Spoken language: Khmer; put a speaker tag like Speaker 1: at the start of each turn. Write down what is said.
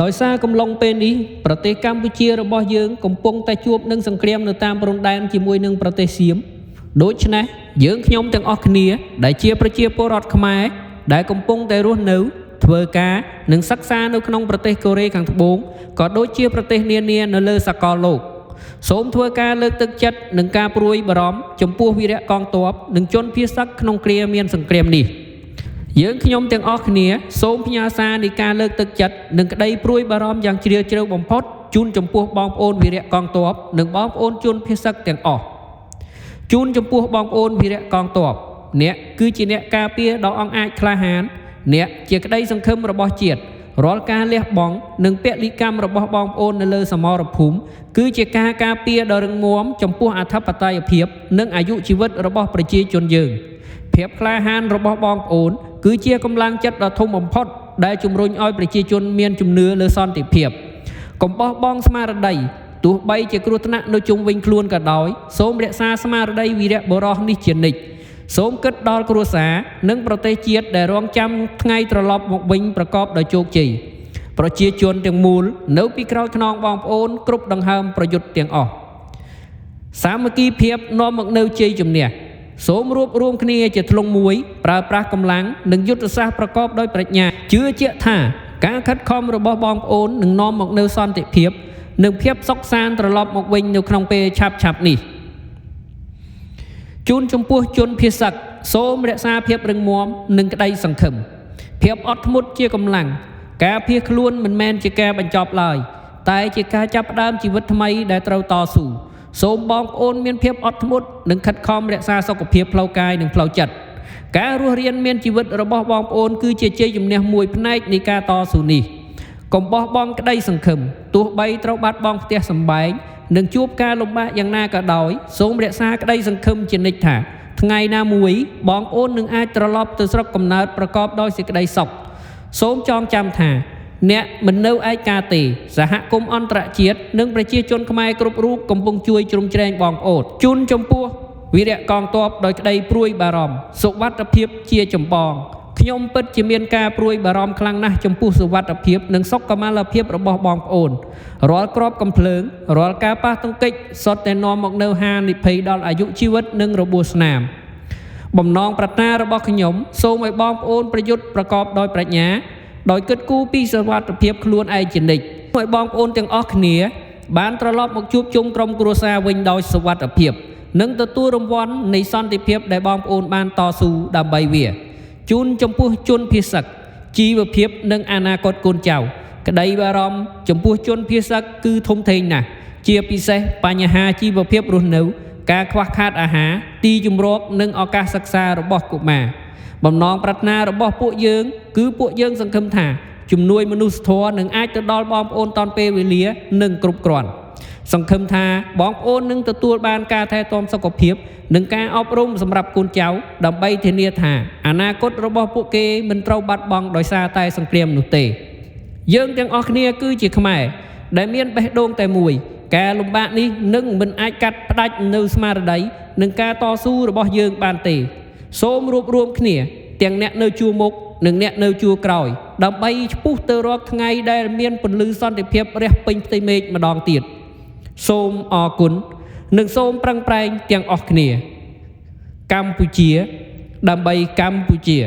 Speaker 1: ដោយសារកំឡុងពេលនេះប្រទេសកម្ពុជារបស់យើងកំពុងតែជួបនឹងសង្គ្រាមនៅតាមព្រំដែនជាមួយនឹងប្រទេសសៀមដូច្នេះយើងខ្ញុំទាំងអស់គ្នាដែលជាប្រជាពលរដ្ឋខ្មែរដែលកំពុងតែរស់នៅធ្វើការនិងសិក្សានៅក្នុងប្រទេសកូរ៉េខាងត្បូងក៏ដូចជាប្រទេសនានានៅលើសកលលោកសូមធ្វើការលើកទឹកចិត្តនិងការព្រួយបារម្ភចំពោះវីរៈកងទ័ពនិងជនភៀសសឹកក្នុងគ្រាមានសង្គ្រាមនេះយើងខ្ញុំទាំងអស់គ្នាសូមផ្ញើសារនៃការលើកទឹកចិត្តនិងក្តីព្រួយបារម្ភយ៉ាងជ្រាលជ្រៅបំផុតជូនចំពោះបងប្អូនវីរៈកងទ័ពនិងបងប្អូនជនភៀសសឹកទាំងអស់ជូនចំពោះបងប្អូនវីរៈកងទ័ពអ្នកគឺជាអ្នកការពារដ៏អង់អាចក្លាហានអ្នកជាក្តីសង្ឃឹមរបស់ជាតិរាល់ការលះបង់និងពលិកម្មរបស់បងប្អូននៅលើសមរភូមិគឺជាការការពារដ៏រឹងមាំចំពោះអធិបតេយ្យភាពនិងអាយុជីវិតរបស់ប្រជាជនយើងភាពក្លាហានរបស់បងប្អូនគឺជាកម្លាំងចិត្តដ៏ធំបំផុតដែលជំរុញឲ្យប្រជាជនមានជំនឿលើសន្តិភាពកុំបោះបង់ស្មារតីទោះបីជាគ្រោះថ្នាក់នៅជុំវិញខ្លួនក៏ដោយសូមរក្សាស្មារតីវីរៈបុរសនេះជានិច្ចសូមគិតដល់គ្រួសារនិងប្រទេសជាតិដែលរងចាំថ្ងៃត្រឡប់មកវិញប្រកបដោយជោគជ័យប្រជាជនទាំងមូលនៅពីក្រោយខ្នងបងប្អូនគ្រប់ដង្ហើមប្រយុទ្ធទាំងអស់សាមគ្គីភាពនាំមកនៅជ័យជំនះសូមរួបរวมគ្នាជាធ្លុងមួយប្រើប្រាស់កម្លាំងនិងយុទ្ធសាស្ត្រប្រកបដោយប្រាជ្ញាជឿជាក់ថាការខិតខំរបស់បងប្អូននឹងនាំមកនូវសន្តិភាពនិងភាពសុខសាន្តត្រឡប់មកវិញនៅក្នុងពេលឆាប់នេះជូនចំពោះជនភៀសសឹកសូមរក្សាភាពរឹងមាំនិងក្តីសង្ឃឹមភាពអត់ធ្មត់ជាកម្លាំងការភៀសខ្លួនមិនមែនជាការបញ្ចប់ឡើយតែជាការចាប់ផ្ដើមជីវិតថ្មីដែលត្រូវតស៊ូសូមបងប្អូនមានភាពអត់ធ្មត់និងខិតខំរក្សាសុខភាពផ្លូវកាយនិងផ្លូវចិត្តការរស់រានមានជីវិតរបស់បងប្អូនគឺជាជ័យជំនះមួយផ្នែកនៃការតស៊ូនេះកុំបោះបង់ក្តីសង្ឃឹមទោះបីត្រូវបាត់បង់ផ្ទះសម្បែងនិងជួបការលំបាកយ៉ាងណាក៏ដោយសូមរក្សាក្តីសង្ឃឹមជានិច្ចថាថ្ងៃណាមួយបងប្អូននឹងអាចត្រឡប់ទៅស្រុកកំណើតប្រកបដោយសេចក្តីសុខសូមចងចាំថាអ្នកមិននៅឯកាទេសហគមន៍អន្តរជាតិនិងប្រជាជនខ្មែរគ្រប់រូបកំពុងជួយជ្រោមជ្រែងបងប្អូនជូនចំពោះវីរៈកងទ័ពដោយក្តីព្រួយបារម្ភសុវត្ថិភាពជាចម្បងខ្ញុំពិតជាមានការព្រួយបារម្ភខ្លាំងណាស់ចំពោះសុវត្ថិភាពនិងសុខុមាលភាពរបស់បងប្អូនរាល់គ្រាប់កាំភ្លើងរាល់ការប៉ះទង្គិចសុទ្ធតែនាំមកនូវហានិភ័យដល់អាយុជីវិតនិងរបួសស្នាមបំណងប្រាថ្នារបស់ខ្ញុំសូមឲ្យបងប្អូនប្រយុទ្ធប្រកបដោយប្រាជ្ញាដោយគិតគូរពីសុវត្ថិភាពខ្លួនឯងជានិច្ចឲ្យបងប្អូនទាំងអស់គ្នាបានត្រឡប់មកជួបជុំក្រុមគ្រួសារវិញដោយសុវត្ថិភាពនិងទទួលរង្វាន់នៃសន្តិភាពដែលបងប្អូនបានតស៊ូដើម្បីវាជូនចំពោះជនភៀសសឹកជីវភាពនិងអនាគតកូនចៅក្តីបារម្ភចំពោះជនភៀសសឹកគឺធំធេងណាស់ជាពិសេសបញ្ហាជីវភាពរស់នៅការខ្វះខាតអាហារទីជម្រកនិងឱកាសសិក្សារបស់កុមារបំណងប្រាថ្នារបស់ពួកយើងគឺពួកយើងសង្ឃឹមថាជំនួយមនុស្សធម៌នឹងអាចទៅដល់បងប្អូនទាន់ពេលវេលានិងគ្រប់គ្រាន់សង្ឃឹមថាបងប្អូននឹងទទួលបានការថែទាំសុខភាពនិងការអប់រំសម្រាប់កូនចៅដើម្បីធានាថាអនាគតរបស់ពួកគេមិនត្រូវបាត់បង់ដោយសារតែសង្គ្រាមនោះទេយើងទាំងអស់គ្នាគឺជាខ្មែរដែលមានបេះដូងតែមួយការលំបាកនេះនឹងមិនអាចកាត់ផ្ដាច់នៅស្មារតីនិងការតស៊ូរបស់យើងបានទេសូមរួបរวมគ្នាទាំងអ្នកនៅជួរមុខនិងអ្នកនៅជួរក្រោយដើម្បីឆ្ពោះទៅរកថ្ងៃដែលមានពន្លឺសន្តិភាពរះពេញផ្ទៃមេឃម្ដងទៀតសូមអរគុណនិងសូមប្រឹងប្រែងទាំងអស់គ្នាកម្ពុជាដើម្បីកម្ពុជា